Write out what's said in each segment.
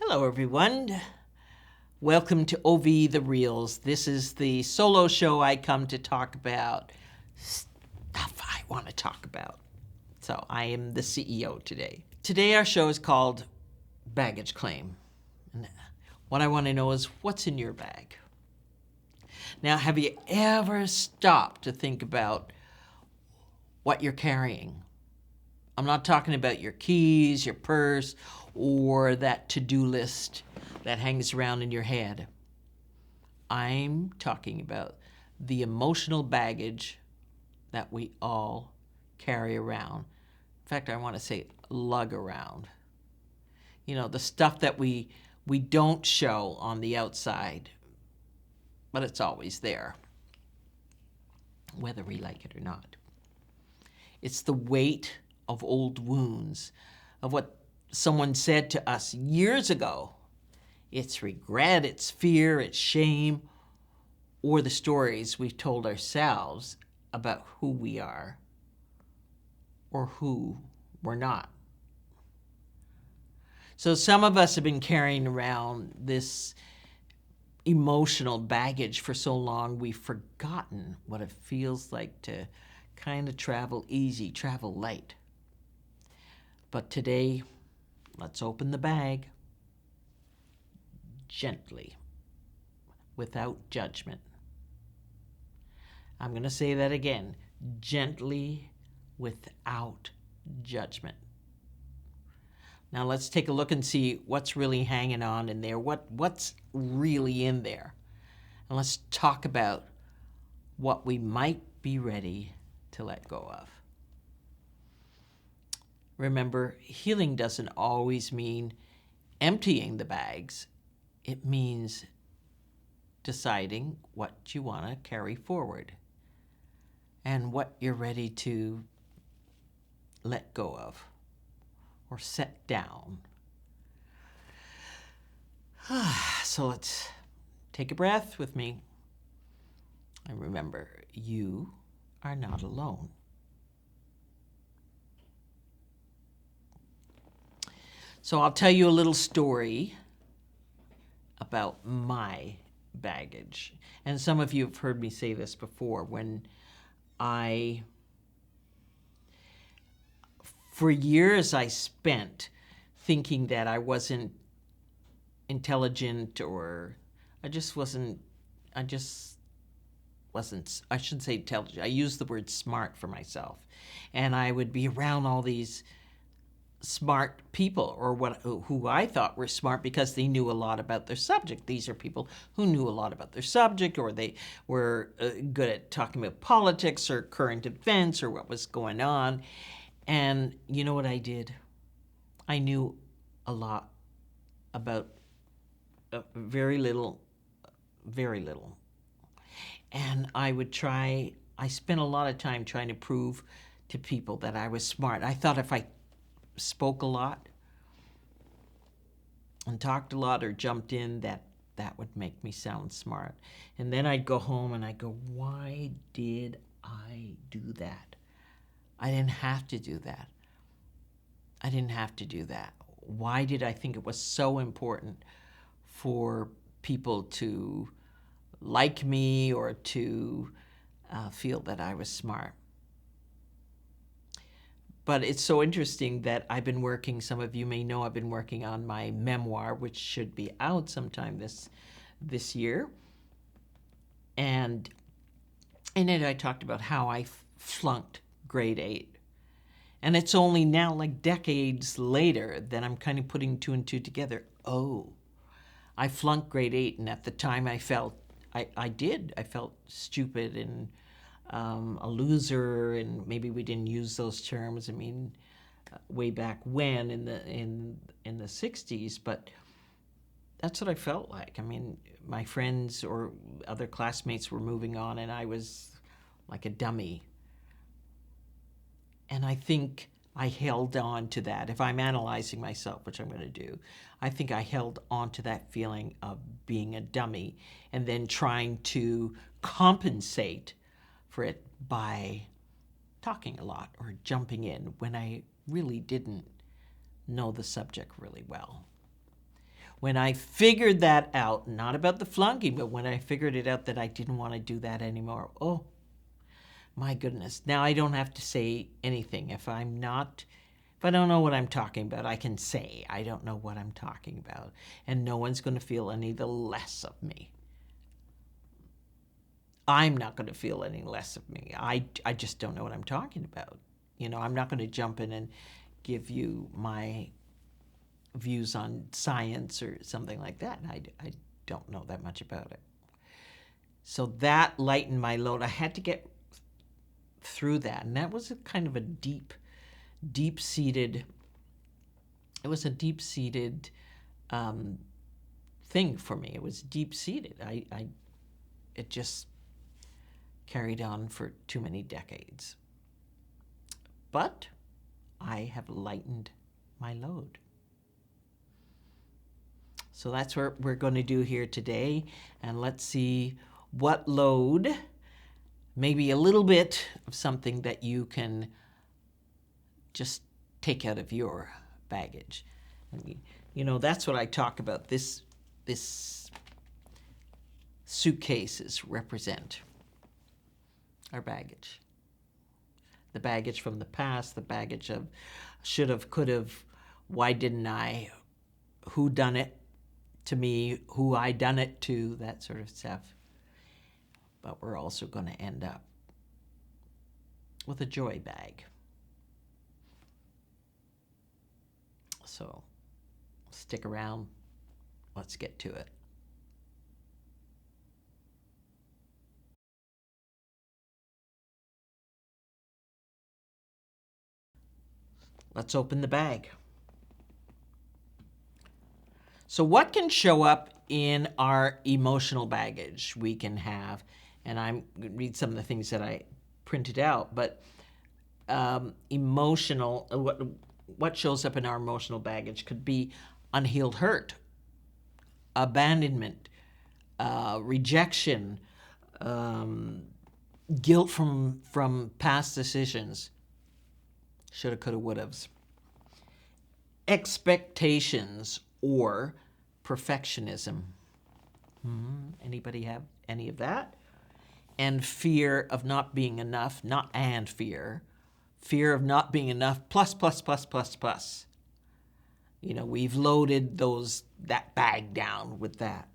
Hello, everyone. Welcome to OV The Reels. This is the solo show I come to talk about stuff I want to talk about. So I am the CEO today. Today our show is called Baggage Claim. And what I want to know is what's in your bag? Now, have you ever stopped to think about what you're carrying? I'm not talking about your keys, your purse, or that to-do list that hangs around in your head. I'm talking about the emotional baggage that we all carry around. In fact, I want to say lug around. You know, the stuff that we don't show on the outside, but it's always there, whether we like it or not. It's the weight of old wounds, of what someone said to us years ago. It's regret, it's fear, it's shame, or the stories we've told ourselves about who we are or who we're not. So some of us have been carrying around this emotional baggage for so long we've forgotten what it feels like to kind of travel easy, travel light. But today, let's open the bag gently, without judgment. I'm going to say that again, gently, without judgment. Now let's take a look and see what's really hanging on in there, what's really in there. And let's talk about what we might be ready to let go of. Remember, healing doesn't always mean emptying the bags. It means deciding what you want to carry forward and what you're ready to let go of or set down. So let's take a breath with me. And remember, you are not alone. So I'll tell you a little story about my baggage. And some of you have heard me say this before. For years I spent thinking that I wasn't intelligent, or I shouldn't say intelligent. I used the word smart for myself. And I would be around all these smart people, or who I thought were smart because they knew a lot about their subject. These are people who knew a lot about their subject, or they were good at talking about politics or current events or what was going on. And you know what I did? I knew a lot about very little. And I spent a lot of time trying to prove to people that I was smart. I thought if I spoke a lot and talked a lot or jumped in, that would make me sound smart. And then I'd go home and I'd go, why did I do that? I didn't have to do that. Why did I think it was so important for people to like me or to feel that I was smart? But it's so interesting that I've been working, some of you may know I've been working on my memoir, which should be out sometime this year. And in it I talked about how I flunked grade 8. And it's only now, like decades later, that I'm kind of putting two and two together. Oh, I flunked grade 8, and at the time I felt I felt stupid and a loser, and maybe we didn't use those terms. I mean, way back when in the 60s, but that's what I felt like. I mean, my friends or other classmates were moving on, and I was like a dummy. And I think I held on to that. If I'm analyzing myself, which I'm going to do, I think I held on to that feeling of being a dummy and then trying to compensate for it by talking a lot or jumping in when I really didn't know the subject really well. When I figured that out, not about the flunking, but when I figured it out that I didn't want to do that anymore, oh, my goodness. Now I don't have to say anything. If I don't know what I'm talking about, I can say I don't know what I'm talking about. And no one's going to feel any the less of me. I'm not going to feel any less of me. I just don't know what I'm talking about. I'm not going to jump in and give you my views on science or something like that. I don't know that much about it. So that lightened my load. I had to get through that. And that was a kind of a deep-seated thing for me. It was deep-seated. It just carried on for too many decades. But I have lightened my load. So that's what we're going to do here today. And let's see what load, maybe a little bit of something that you can just take out of your baggage. That's what I talk about. This suitcases represent our baggage. The baggage from the past, the baggage of should have, could have, why didn't I, who done it to me, who I done it to, that sort of stuff. But we're also going to end up with a joy bag. So stick around. Let's get to it. Let's open the bag. So what can show up in our emotional baggage we can have? And I'm going to read some of the things that I printed out, but what shows up in our emotional baggage could be unhealed hurt, abandonment, rejection, guilt from past decisions, shoulda, coulda, wouldas, expectations or perfectionism. Anybody have any of that? And fear of not being enough, fear of not being enough, plus. We've loaded that bag down with that.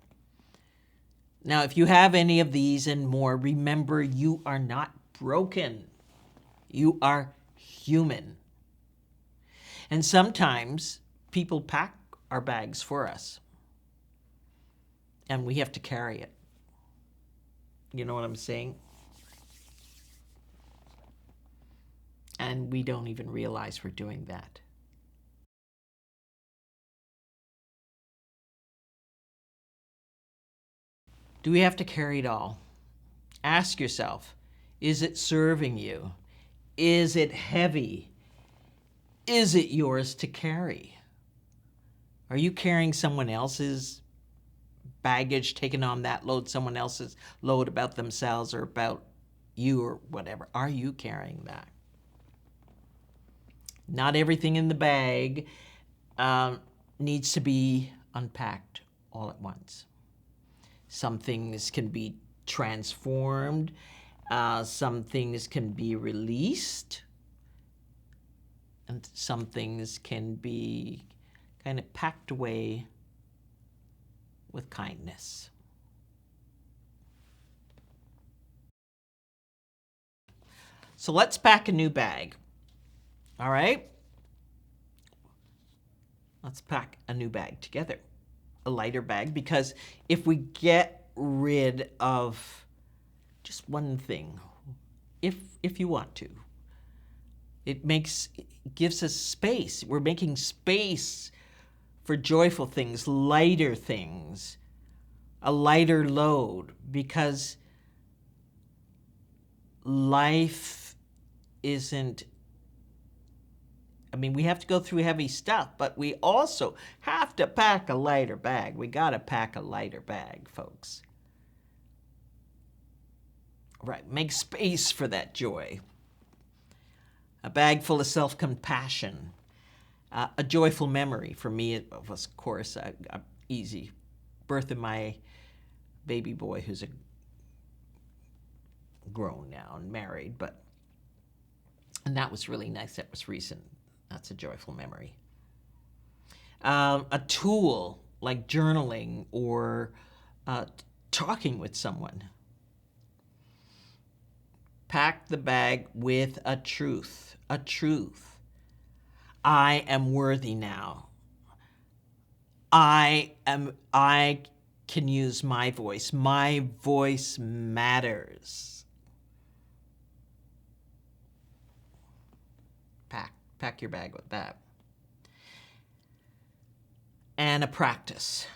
Now, if you have any of these and more, remember you are not broken. You are human. And sometimes people pack our bags for us, and we have to carry it. You know what I'm saying? And we don't even realize we're doing that. Do we have to carry it all? Ask yourself, is it serving you? Is it heavy? Is it yours to carry? Are you carrying someone else's baggage, taking on that load, someone else's load about themselves or about you or whatever? Are you carrying that? Not everything in the bag needs to be unpacked all at once. Some things can be transformed. Some things can be released. And some things can be kind of packed away with kindness. So let's pack a new bag. All right? Let's pack a new bag together. A lighter bag, because if we get rid of just one thing, if you want to, it gives us space. We're making space for joyful things, lighter things, a lighter load, because life isn't, we have to go through heavy stuff, but we also have to pack a lighter bag. We got to pack a lighter bag, folks. Right, make space for that joy. A bag full of self-compassion. A joyful memory. For me, of course, easy. Birth of my baby boy, who's grown now and married, and that was really nice. That was recent. That's a joyful memory. A tool like journaling or talking with someone. Pack the bag with a truth. A truth. I am worthy now. I can use my voice. My voice matters. Pack your bag with that. And a practice.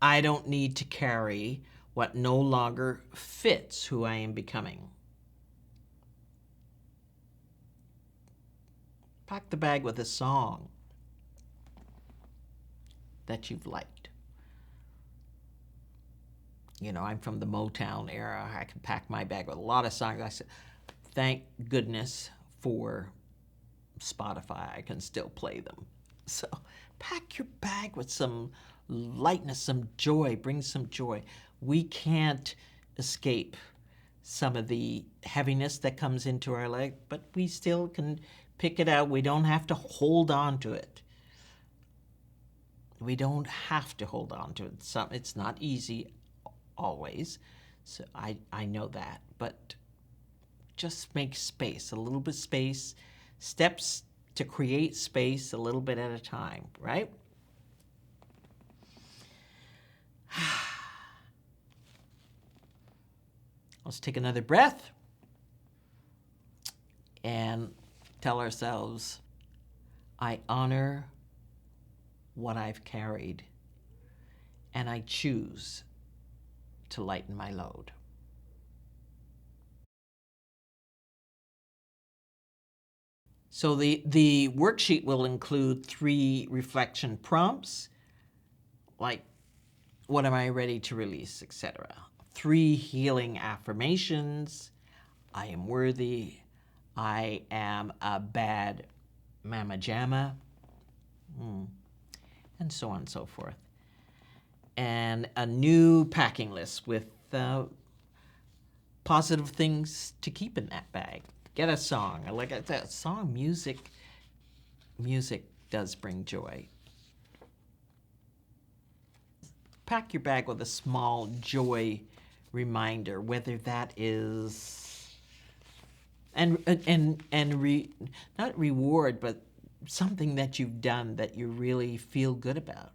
I don't need to carry what no longer fits who I am becoming. Pack the bag with a song that you've liked. You know, I'm from the Motown era. I can pack my bag with a lot of songs. I said, thank goodness for Spotify. I can still play them. So pack your bag with some lightness, some joy. Bring some joy. We can't escape some of the heaviness that comes into our life, but we still can pick it out. We don't have to hold on to it. We don't have to hold on to it. It's not easy always, so I know that, but just make space, a little bit space, steps to create space a little bit at a time, right? Let's take another breath and tell ourselves, I honor what I've carried, and I choose to lighten my load. So the worksheet will include 3 reflection prompts, like, what am I ready to release, etc. 3 healing affirmations, I am worthy, I am a bad mama jamma, and so on and so forth. And a new packing list with positive things to keep in that bag. Get a song. Like that song, music does bring joy. Pack your bag with a small joy reminder, whether that is not reward, but something that you've done that you really feel good about.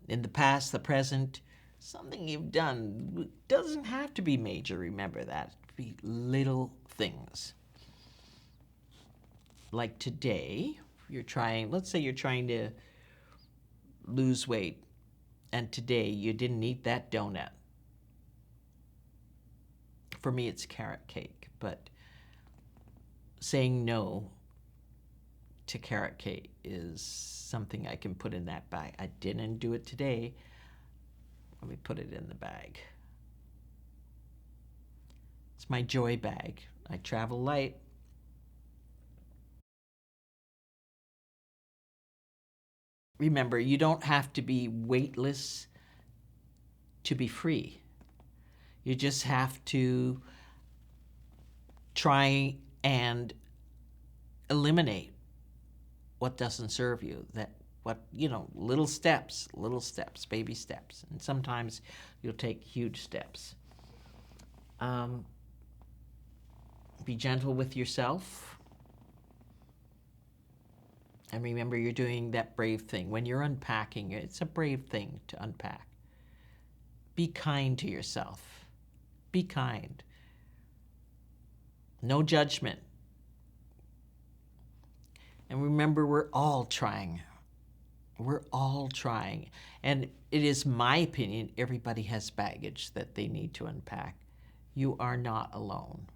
In the past, the present, something you've done. It doesn't have to be major, remember that. It could be little things. Like today, let's say you're trying to lose weight, and today you didn't eat that donut. For me, it's carrot cake, but saying no to carrot cake is something I can put in that bag. I didn't do it today. Let me put it in the bag. It's my joy bag. I travel light. Remember, you don't have to be weightless to be free. You just have to try and eliminate what doesn't serve you. Little steps, baby steps. And sometimes you'll take huge steps. Be gentle with yourself. And remember, you're doing that brave thing. When you're unpacking, it's a brave thing to unpack. Be kind to yourself. Be kind. No judgment. And remember, we're all trying. We're all trying. And it is my opinion, everybody has baggage that they need to unpack. You are not alone.